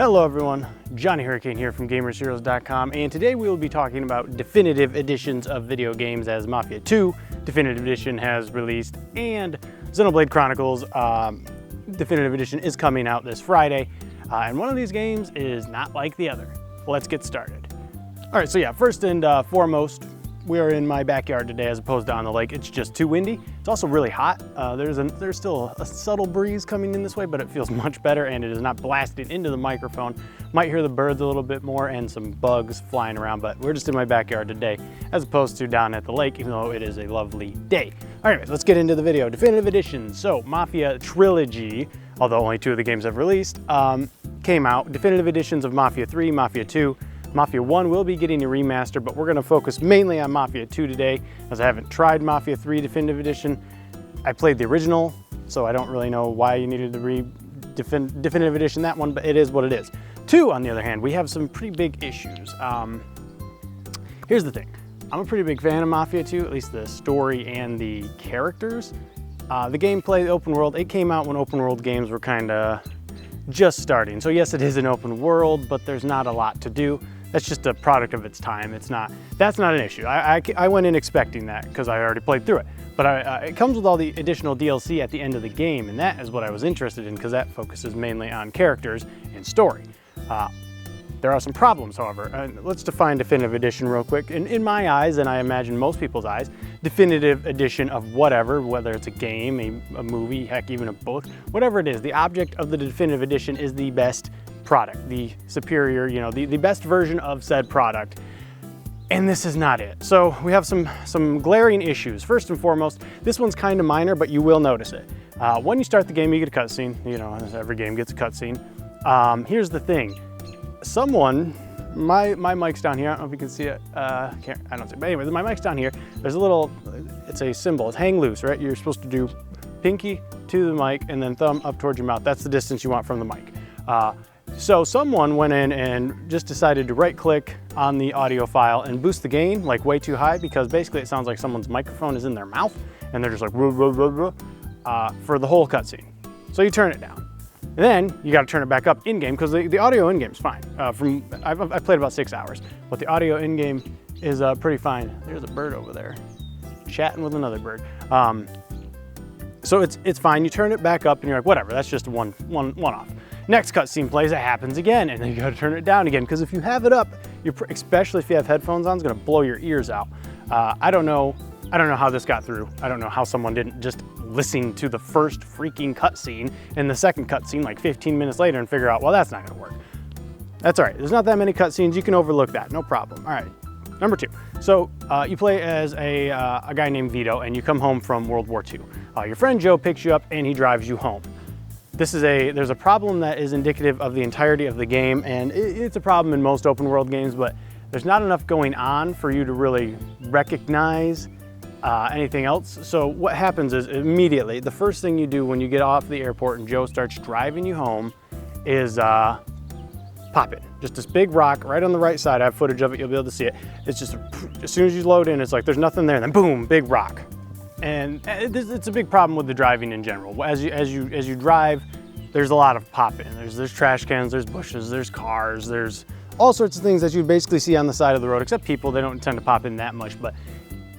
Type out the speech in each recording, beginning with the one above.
Hello everyone, Johnny Hurricane here from GamersHeroes.com, and today we will be talking about definitive editions of video games, as Mafia 2 Definitive Edition has released, and Xenoblade Chronicles Definitive Edition is coming out this Friday, and one of these games is not like the other. Let's get started. Alright, so yeah, first and foremost, we are in my backyard today as opposed to on the lake. It's just too windy. It's also really hot. There's still a subtle breeze coming in this way, but it feels much better and it is not blasting into the microphone. Might hear the birds a little bit more and some bugs flying around, but we're just in my backyard today as opposed to down at the lake, even though it is a lovely day. Anyways, let's get into the video. Definitive Edition. So Mafia Trilogy, although only 2 of the games have released, came out. Definitive editions of Mafia 3, Mafia 2, Mafia 1 will be getting a remaster, but we're going to focus mainly on Mafia 2 today, as I haven't tried Mafia 3 Definitive Edition. I played the original, so I don't really know why you needed the Definitive Edition, that one, but it is what it is. 2, on the other hand, we have some pretty big issues. Here's the thing. I'm a pretty big fan of Mafia 2, at least the story and the characters. The gameplay, the open world, it came out when open world games were kind of just starting. So yes, it is an open world, but there's not a lot to do. That's just a product of its time. That's not an issue. I went in expecting that because I already played through it. But it comes with all the additional DLC at the end of the game, and that is what I was interested in because that focuses mainly on characters and story. There are some problems, however. Let's define Definitive Edition real quick. In my eyes, and I imagine most people's eyes, Definitive Edition of whatever, whether it's a game, a movie, heck, even a book, whatever it is, the object of the Definitive Edition is the best product, the superior, the best version of said product. And this is not it. So we have some glaring issues. First and foremost, this one's kind of minor, but you will notice it. When you start the game, you get a cutscene. Every game gets a cutscene. Here's the thing. My mic's down here. I don't know if you can see it. I don't see it. But anyway, my mic's down here. There's a little, it's a symbol. It's hang loose, right? You're supposed to do pinky to the mic and then thumb up towards your mouth. That's the distance you want from the mic. So someone went in and just decided to right click on the audio file and boost the gain like way too high, because basically it sounds like someone's microphone is in their mouth and they're just like for the whole cutscene. So you turn it down. And then you got to turn it back up in-game because the audio in-game is fine. I've played about 6 hours, but the audio in-game is pretty fine. There's a bird over there chatting with another bird. So it's fine. You turn it back up and you're like, whatever, that's just one off. Next cutscene plays, it happens again, and then you got to turn it down again because if you have it up, especially if you have headphones on, it's going to blow your ears out. I don't know how this got through. I don't know how someone didn't just listen to the first freaking cutscene and the second cutscene like 15 minutes later and figure out, well, that's not gonna work. That's all right. There's not that many cutscenes. You can overlook that. No problem. All right. Number 2. So you play as a guy named Vito, and you come home from World War II. Your friend Joe picks you up and he drives you home. There's a problem that is indicative of the entirety of the game, and it's a problem in most open world games, but there's not enough going on for you to really recognize anything else. So what happens is immediately, the first thing you do when you get off the airport and Joe starts driving you home is pop it. Just this big rock right on the right side. I have footage of it, you'll be able to see it. It's just, as soon as you load in, it's like there's nothing there, and then boom, big rock. And it's a big problem with the driving in general. As you drive, there's a lot of pop-in. There's trash cans, there's bushes, there's cars, there's all sorts of things that you basically see on the side of the road, except people, they don't tend to pop in that much. But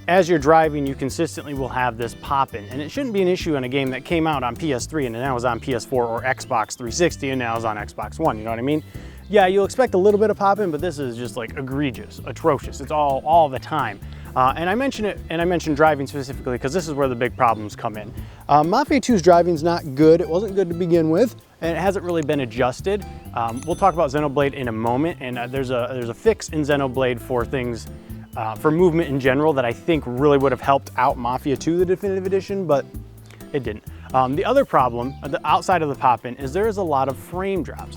as you're driving, you consistently will have this pop-in. And it shouldn't be an issue in a game that came out on PS3 and now is on PS4 or Xbox 360 and now is on Xbox One, you know what I mean? Yeah, you'll expect a little bit of pop-in, but this is just like egregious, atrocious. It's all the time. And I mention it, and I mentioned driving specifically because this is where the big problems come in. Mafia 2's driving's not good. It wasn't good to begin with, and it hasn't really been adjusted. We'll talk about Xenoblade in a moment, and there's a fix in Xenoblade for things, for movement in general, that I think really would have helped out Mafia 2, the Definitive Edition, but it didn't. The other problem, outside of the pop-in, is there is a lot of frame drops.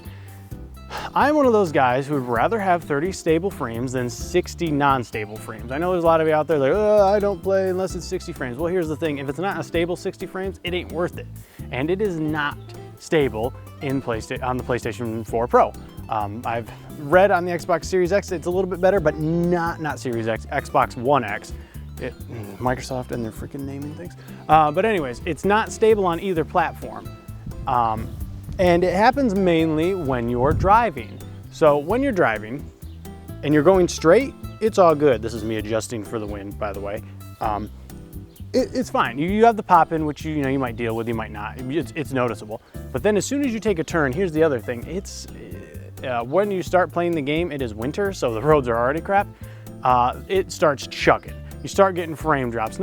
I'm one of those guys who would rather have 30 stable frames than 60 non-stable frames. I know there's a lot of you out there that I don't play unless it's 60 frames. Well, here's the thing. If it's not a stable 60 frames, it ain't worth it. And it is not stable on the PlayStation 4 Pro. I've read on the Xbox Series X it's a little bit better, but not Series X, Xbox One X. Microsoft and their freaking naming things. But anyways, it's not stable on either platform. And it happens mainly when you're driving. So when you're driving and you're going straight, it's all good. This is me adjusting for the wind, by the way. It's fine. You have the pop in, which you might deal with, you might not. It's noticeable. But then as soon as you take a turn, here's the other thing. It's when you start playing the game, it is winter, so the roads are already crap. It starts chugging. You start getting frame drops.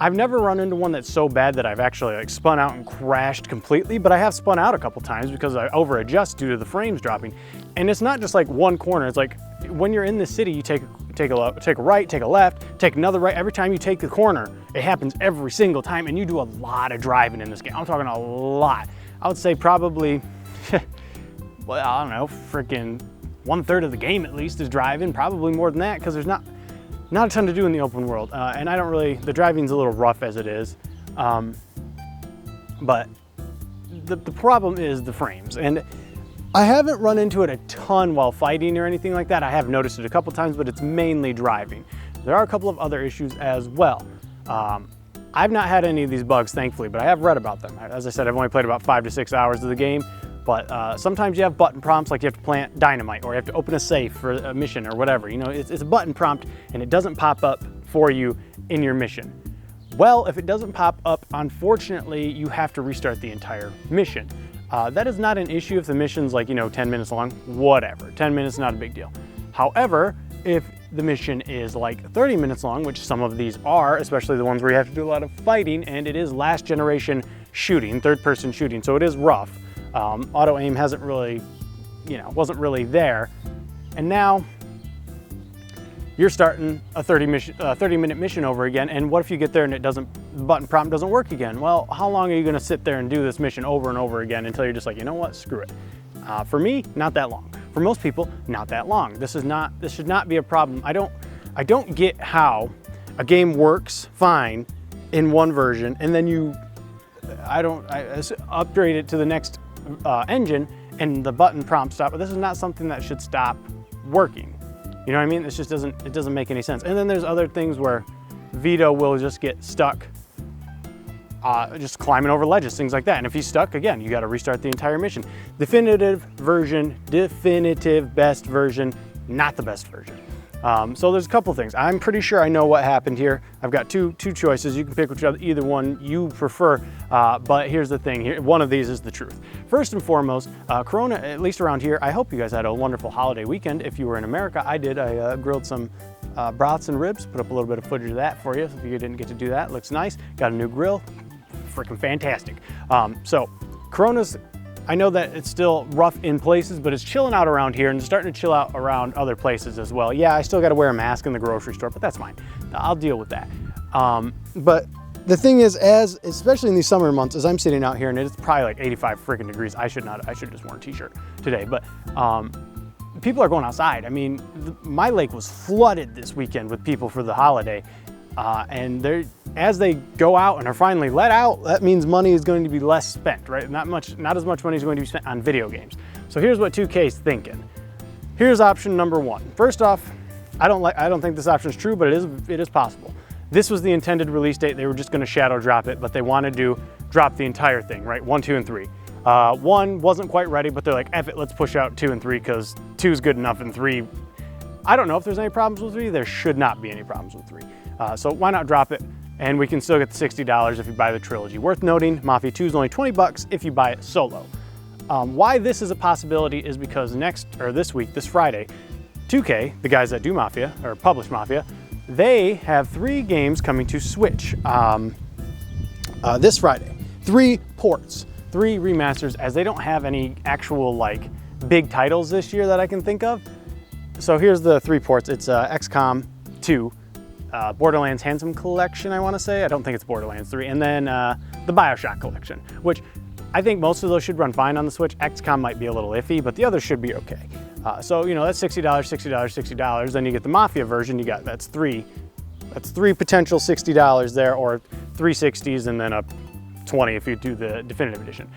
I've never run into one that's so bad that I've actually like spun out and crashed completely, but I have spun out a couple times because I over adjust due to the frames dropping. And it's not just like one corner. It's like when you're in the city, you take a right, take a left, take another right. Every time you take the corner, it happens every single time, and you do a lot of driving in this game. I'm talking a lot. I would say probably, well, I don't know, freaking 1/3 of the game at least is driving, probably more than that, because there's not a ton to do in the open world. And the driving's a little rough as it is. But the problem is the frames. And I haven't run into it a ton while fighting or anything like that. I have noticed it a couple times, but it's mainly driving. There are a couple of other issues as well. I've not had any of these bugs, thankfully, but I have read about them. As I said, I've only played about 5 to 6 hours of the game, but sometimes you have button prompts like you have to plant dynamite or you have to open a safe for a mission or whatever. It's a button prompt and it doesn't pop up for you in your mission. Well, if it doesn't pop up, unfortunately, you have to restart the entire mission. That is not an issue if the mission's like, 10 minutes long, whatever. 10 minutes, not a big deal. However, if the mission is like 30 minutes long, which some of these are, especially the ones where you have to do a lot of fighting, and it is last generation shooting, third person shooting, so it is rough. Auto aim hasn't really, wasn't really there. And now you're starting a 30-minute mission over again, and what if you get there and the button prompt doesn't work again? Well, how long are you gonna sit there and do this mission over and over again until you're just like, you know what, screw it. For me, not that long. For most people, not that long. This should not be a problem. I don't get how a game works fine in one version, and then I upgrade it to the next engine and the button prompt stop, but this is not something that should stop working. You know what I mean? It doesn't make any sense. And then there's other things where Vito will just get stuck just climbing over ledges, things like that. And if he's stuck, again, you got to restart the entire mission. Definitive best version, not the best version. So there's a couple things. I'm pretty sure I know what happened here. I've got two choices. You can pick either one you prefer, but here's the thing. One of these is the truth. First and foremost, Corona, at least around here, I hope you guys had a wonderful holiday weekend. If you were in America, I did. I grilled some brats and ribs, put up a little bit of footage of that for you. If you didn't get to do that, looks nice. Got a new grill, freaking fantastic. So Corona's, I know that it's still rough in places, but it's chilling out around here and starting to chill out around other places as well. Yeah, I still got to wear a mask in the grocery store, but that's fine. I'll deal with that. But the thing is, especially in these summer months, as I'm sitting out here and it's probably like 85 freaking degrees, I should just wear a t-shirt today, but people are going outside. I mean, my lake was flooded this weekend with people for the holiday. And as they go out and are finally let out, that means money is going to be less spent, right? Not as much money is going to be spent on video games. So here's what 2K is thinking. Here's option number one. First off, I don't think this option is true, but it is possible. This was the intended release date. They were just going to shadow drop it, but they wanted to drop the entire thing, right? 1, 2, and 3. 1 wasn't quite ready, but they're like, F it, let's push out 2 and 3 because 2 is good enough, and 3, I don't know if there's any problems with 3. There should not be any problems with 3. So why not drop it? And we can still get the $60 if you buy the trilogy. Worth noting, Mafia 2 is only $20 if you buy it solo. Why this is a possibility is because this week, this Friday, 2K, the guys that do Mafia, or publish Mafia, they have 3 games coming to Switch this Friday. 3 ports, 3 remasters, as they don't have any actual like big titles this year that I can think of. So here's the 3 ports. It's XCOM 2, Borderlands Handsome Collection, I want to say. I don't think it's Borderlands 3. And then the BioShock Collection, which I think most of those should run fine on the Switch. XCOM might be a little iffy, but the others should be okay. So, that's $60, $60, $60. Then you get the Mafia version. That's three potential $60 there, or 3 60s and then a 20 if you do the definitive edition.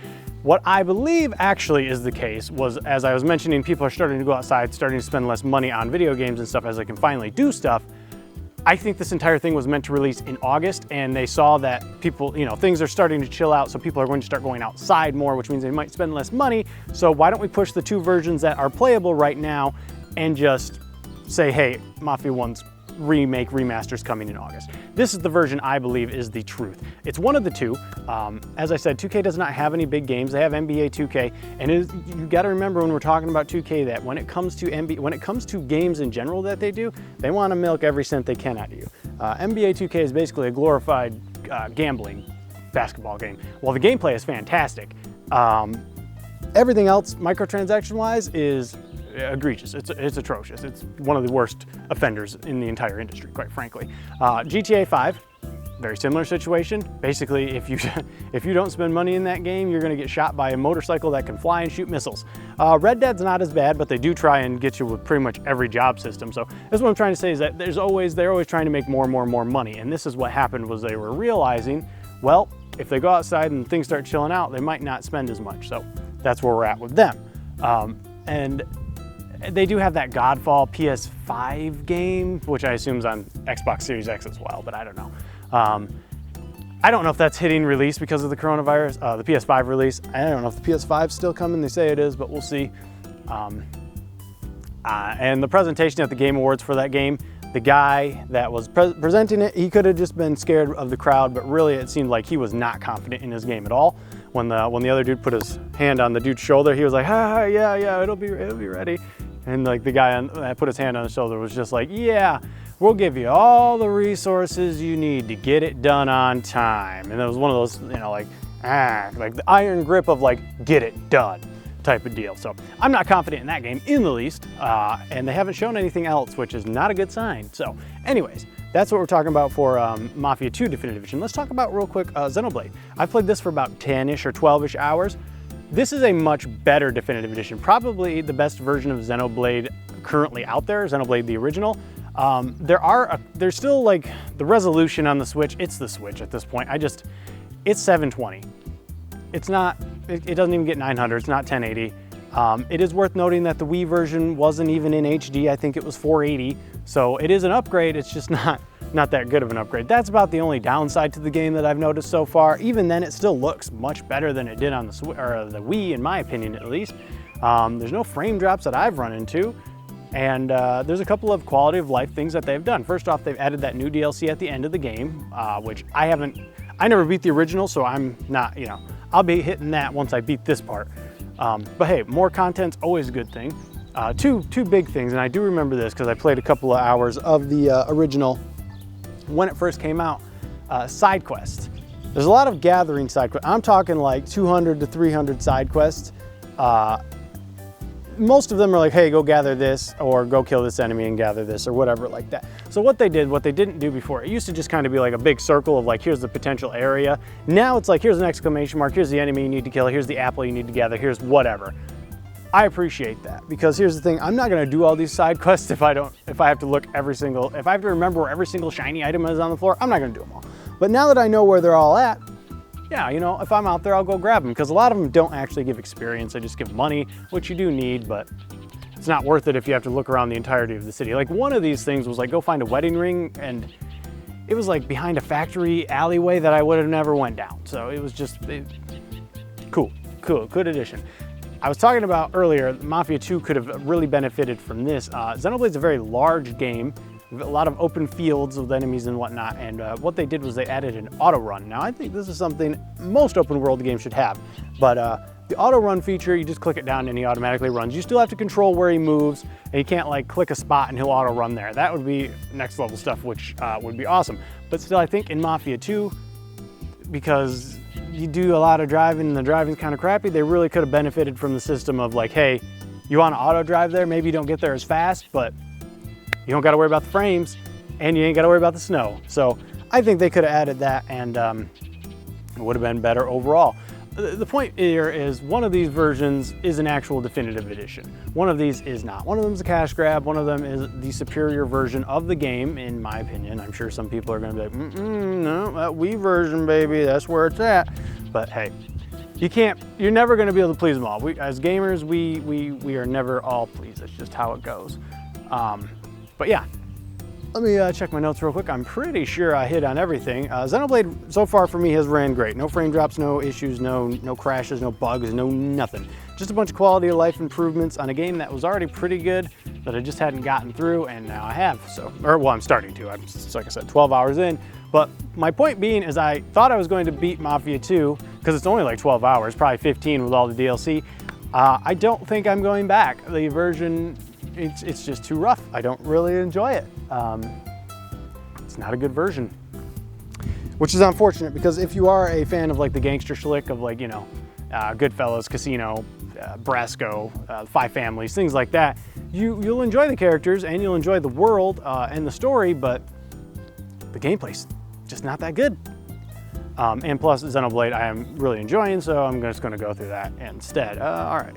What I believe actually is the case was, as I was mentioning, people are starting to go outside, starting to spend less money on video games and stuff as they can finally do stuff. I think this entire thing was meant to release in August, and they saw that people, you know, things are starting to chill out, so people are going to start going outside more, which means they might spend less money. So why don't we push the 2 versions that are playable right now and just say, hey, Mafia 1's remake, remaster's coming in August. This is the version I believe is the truth. It's one of the 2. As I said, 2K does not have any big games. They have NBA 2K, and you got to remember when we're talking about 2K that when it comes to games in general that they do, they want to milk every cent they can out of you. NBA 2K is basically a glorified gambling basketball game. Well, the gameplay is fantastic. Everything else, microtransaction-wise, is egregious. It's atrocious. It's one of the worst offenders in the entire industry, quite frankly. GTA 5, very similar situation. Basically, if you don't spend money in that game, you're going to get shot by a motorcycle that can fly and shoot missiles. Red Dead's not as bad, but they do try and get you with pretty much every job system. So that's what I'm trying to say is that they're always trying to make more and more and more money. And this is what happened was they were realizing, well, if they go outside and things start chilling out, they might not spend as much. So that's where we're at with them. And they do have that Godfall PS5 game, which I assume is on Xbox Series X as well, but I don't know. I don't know if that's hitting release because of the coronavirus, the PS5 release. I don't know if the PS5 is still coming. They say it is, but we'll see. And the presentation at the Game Awards for that game, the guy that was presenting it, he could have just been scared of the crowd, but really it seemed like he was not confident in his game at all. When the other dude put his hand on the dude's shoulder, he was like, yeah, it'll be ready. And like the guy that put his hand on his shoulder was just like, yeah, we'll give you all the resources you need to get it done on time. And it was one of those, you know, like the iron grip of like, get it done type of deal. So I'm not confident in that game in the least. And they haven't shown anything else, which is not a good sign. So anyways, that's what we're talking about for Mafia 2 Definitive Edition. Let's talk about real quick Xenoblade. I've played this for about 10-ish or 12-ish hours. This is a much better Definitive Edition, probably the best version of Xenoblade currently out there, Xenoblade the original. There's still like the resolution on the Switch, it's the Switch at this point. It's 720. It's not, it doesn't even get 900, it's not 1080. It is worth noting that the Wii version wasn't even in HD, I think it was 480. So it is an upgrade, it's just not that good of an upgrade. That's about the only downside to the game that I've noticed so far. Even then, it still looks much better than it did on the Wii, in my opinion at least. There's no frame drops that I've run into. And there's a couple of quality of life things that they've done. First off, they've added that new DLC at the end of the game, which I never beat the original, so I'm not, you know, I'll be hitting that once I beat this part. But hey, more content's always a good thing. Two big things, and I do remember this because I played a couple of hours of the original when it first came out. Side quests. There's a lot of gathering side quests. I'm talking like 200 to 300 side quests. Most of them are like, hey, go gather this, or go kill this enemy and gather this, or whatever like that. So what they didn't do before, it used to just kind of be like a big circle of like, here's the potential area. Now it's like, here's an exclamation mark, here's the enemy you need to kill, here's the apple you need to gather, here's whatever. I appreciate that, because here's the thing, I'm not gonna do all these side quests if I have to remember where every single shiny item is on the floor, I'm not gonna do them all. But now that I know where they're all at, yeah, you know, if I'm out there, I'll go grab them, because a lot of them don't actually give experience, they just give money, which you do need, but it's not worth it if you have to look around the entirety of the city. Like one of these things was like, go find a wedding ring, and it was like behind a factory alleyway that I would have never went down. So it was just cool, good addition. I was talking about earlier, Mafia 2 could have really benefited from this. Xenoblade's a very large game, a lot of open fields with enemies and whatnot, and what they did was they added an auto run. Now I think this is something most open world games should have, but the auto run feature, you just click it down and he automatically runs. You still have to control where he moves, and you can't like click a spot and he'll auto run there. That would be next level stuff, which would be awesome. But still, I think in Mafia 2, because you do a lot of driving and the driving's kind of crappy, they really could have benefited from the system of like, hey, you want to auto drive there, maybe you don't get there as fast, but you don't got to worry about the frames and you ain't got to worry about the snow. So I think they could have added that, and it would have been better overall. The point here is one of these versions is an actual definitive edition. One of these is not. One of them is a cash grab. One of them is the superior version of the game, in my opinion. I'm sure some people are going to be like, no, that Wii version, baby, that's where it's at. But hey, you're never going to be able to please them all. As gamers, we are never all pleased. That's just how it goes. But yeah, let me check my notes real quick. I'm pretty sure I hit on everything. Xenoblade so far for me has ran great. No frame drops, no issues, no crashes, no bugs, no nothing. Just a bunch of quality of life improvements on a game that was already pretty good that I just hadn't gotten through, and now I have. So, well, I'm starting to. I'm, like I said, 12 hours in. But my point being is I thought I was going to beat Mafia 2 because it's only like 12 hours, probably 15 with all the DLC. I don't think I'm going back. The version, it's just too rough. I don't really enjoy it. It's not a good version, which is unfortunate because if you are a fan of like the gangster schlick of like, you know, Goodfellas, Casino, Brasco, Five Families, things like that, you'll enjoy the characters and you'll enjoy the world and the story, but the gameplay's just not that good. And plus Xenoblade I am really enjoying, so I'm just gonna go through that instead. All right,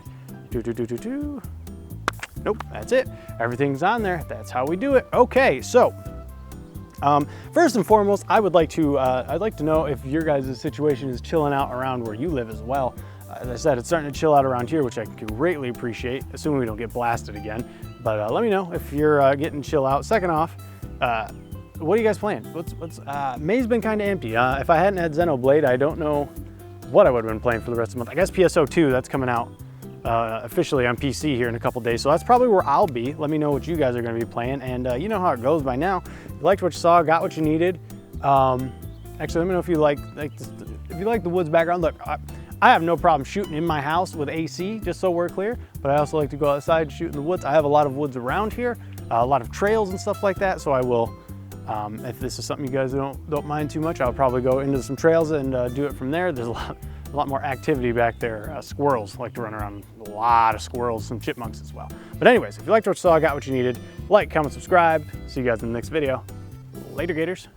nope, that's it. Everything's on there. That's how we do it. Okay, so first and foremost, I'd like to know if your guys' situation is chilling out around where you live as well. As I said, it's starting to chill out around here, which I greatly appreciate, assuming we don't get blasted again. But let me know if you're getting chill out. Second off, what are you guys playing? May's been kind of empty. If I hadn't had Xenoblade, I don't know what I would have been playing for the rest of the month. I guess PSO2, that's coming out officially on PC here in a couple days, so that's probably where I'll be. Let me know what you guys are going to be playing, and you know how it goes by now. You liked what you saw, got what you needed. Actually, let me know if you like the woods background. Look, I have no problem shooting in my house with AC, just so we're clear, but I also like to go outside and shoot in the woods. I have a lot of woods around here, a lot of trails and stuff like that, so I will, if this is something you guys don't mind too much, I'll probably go into some trails and do it from there. There's a lot more activity back there. Squirrels like to run around, a lot of squirrels, some chipmunks as well. But anyways, if you liked what you saw, got what you needed, like, comment, subscribe. See you guys in the next video. Later, Gators.